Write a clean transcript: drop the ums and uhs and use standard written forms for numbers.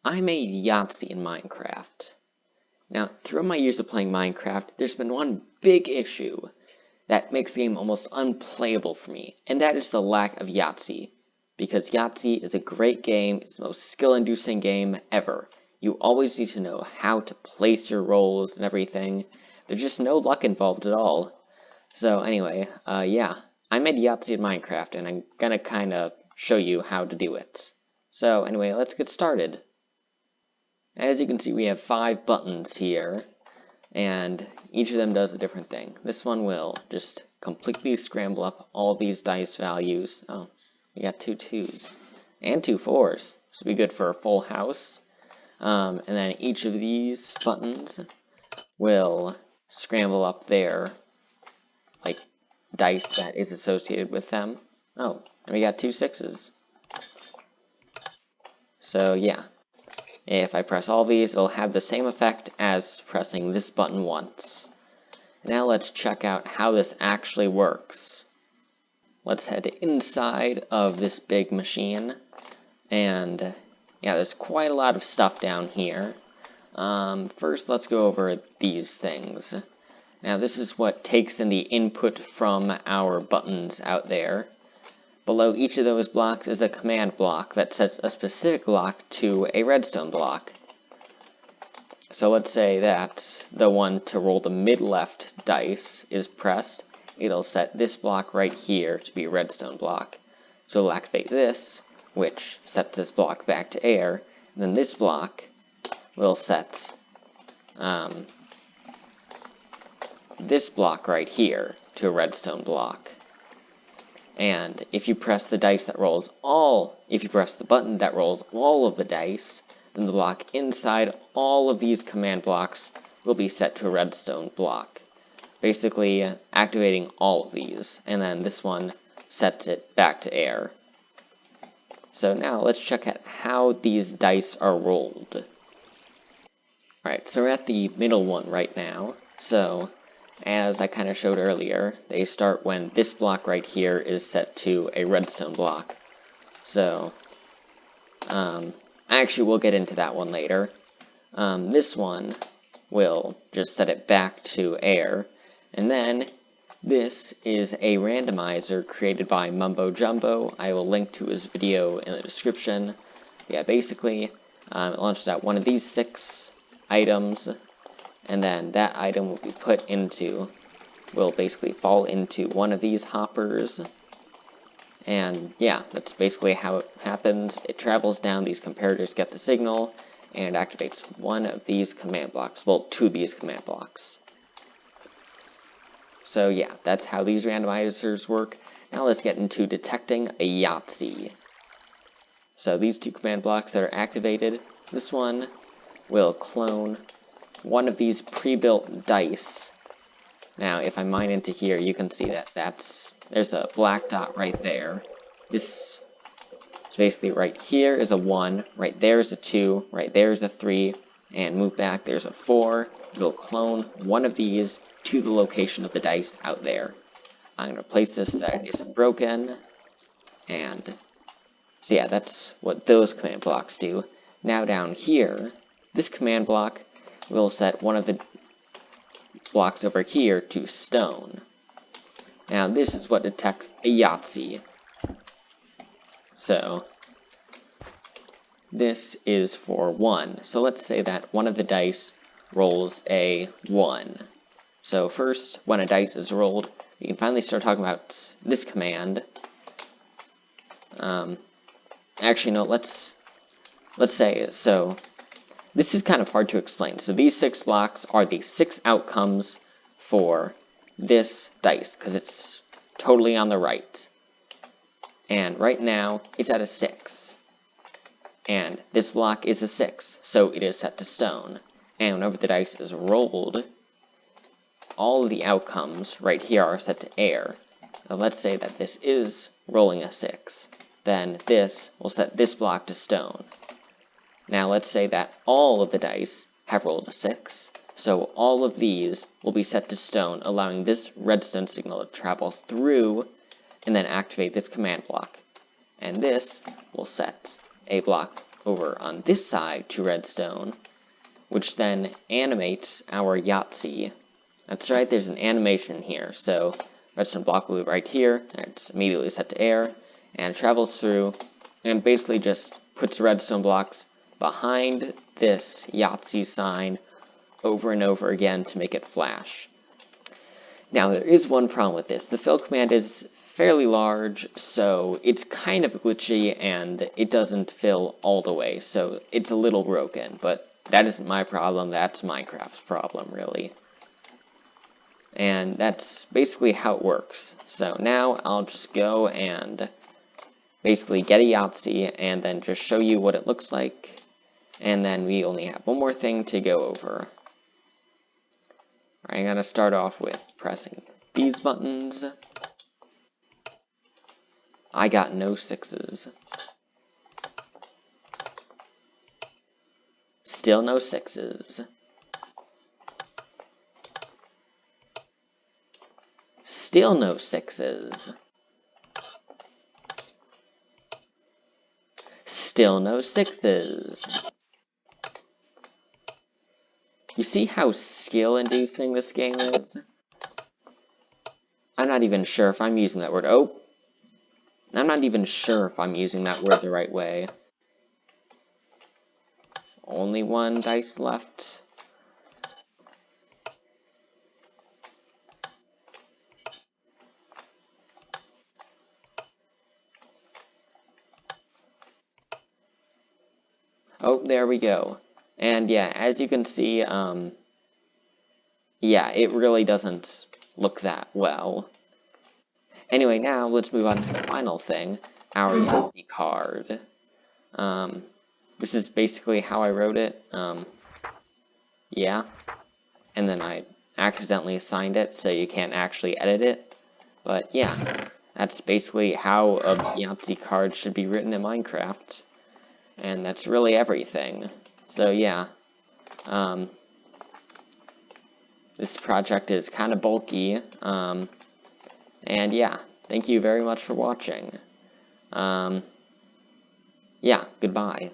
I made Yahtzee in Minecraft. Now, throughout my years of playing Minecraft, there's been one big issue that makes the game almost unplayable for me, and that is the lack of Yahtzee. Because Yahtzee is a great game, it's the most skill-inducing game ever. You always need to know how to place your rolls and everything. There's just no luck involved at all. So anyway, yeah, I made Yahtzee in Minecraft, and I'm gonna kinda show you how to do it. So anyway, let's get started. As you can see, we have 5 buttons here, and each of them does a different thing. This one will just completely scramble up all these dice values. Oh, we got 2 2s and 2 4s. This will be good for a full house. And then each of these buttons will scramble up their dice that is associated with them. Oh, and we got 2 6s. So yeah. If I press all these, it'll have the same effect as pressing this button once. Now let's check out how this actually works. Let's head inside of this big machine, and yeah, there's quite a lot of stuff down here. First, let's go over these things. Now this is what takes in the input from our buttons out there. Below each of those blocks is a command block that sets a specific block to a redstone block. So let's say that the one to roll the mid-left dice is pressed. It'll set this block right here to be a redstone block. So it'll activate this, which sets this block back to air. And then this block will set this block right here to a redstone block. And if you press the dice that rolls if you press the button that rolls all of the dice, then the block inside all of these command blocks will be set to a redstone block. Basically, activating all of these, and then this one sets it back to air. So now let's check out how these dice are rolled. Alright, so we're at the middle one right now. So as I kind of showed earlier, they start when this block right here is set to a redstone block. So, actually we'll get into that one later. This one will just set it back to air. And then, this is a randomizer created by Mumbo Jumbo. I will link to his video in the description. Yeah, basically, it launches out one of these 6 items, and then that item will basically fall into one of these hoppers. And yeah, that's basically how it happens. It travels down, these comparators get the signal, and activates one of these command blocks. Well, 2 of these command blocks. So yeah, that's how these randomizers work. Now let's get into detecting a Yahtzee. So these 2 command blocks that are activated, this one will clone one of these pre-built dice. Now, if I mine into here, you can see that there's a black dot right there. This is basically right here is a 1, right there is a 2, right there is a 3, and move back, there's a 4. It'll clone one of these to the location of the dice out there. I'm going to place this so that it isn't broken, and so yeah, that's what those command blocks do. Now down here, this command block will set one of the blocks over here to stone. Now this is what detects a Yahtzee. So this is for 1. So let's say that one of the dice rolls a 1. So first, when a dice is rolled, we can finally start talking about this command. Actually, no, let's say, so this is kind of hard to explain. So these 6 blocks are the 6 outcomes for this dice, because it's totally on the right. And right now, it's at a 6. And this block is a 6, so it is set to stone. And whenever the dice is rolled, all of the outcomes right here are set to air. Now let's say that this is rolling a 6. Then this will set this block to stone. Now let's say that all of the dice have rolled a 6, so all of these will be set to stone, allowing this redstone signal to travel through and then activate this command block. And this will set a block over on this side to redstone, which then animates our Yahtzee. That's right, there's an animation here. So redstone block will be right here, and it's immediately set to air, and travels through, and basically just puts redstone blocks behind this Yahtzee sign over and over again to make it flash. Now, there is one problem with this. The fill command is fairly large, so it's kind of glitchy, and it doesn't fill all the way, so it's a little broken, but that isn't my problem, that's Minecraft's problem, really. And that's basically how it works. So now I'll just go and basically get a Yahtzee, and then just show you what it looks like, and then we only have one more thing to go over. I'm going to start off with pressing these buttons. I got no 6s. Still no 6s. Still no 6s. Still no 6s. You see how skill-inducing this game is? I'm not even sure if I'm using that word. Oh! I'm not even sure if I'm using that word the right way. Only one dice left. Oh, there we go. And yeah, as you can see, yeah, it really doesn't look that well. Anyway, now let's move on to the final thing, our Yahtzee card. This is basically how I wrote it. Yeah. And then I accidentally assigned it, so you can't actually edit it. But yeah, that's basically how a Yahtzee card should be written in Minecraft. And that's really everything. So yeah, this project is kind of bulky, and yeah, thank you very much for watching. Yeah, goodbye.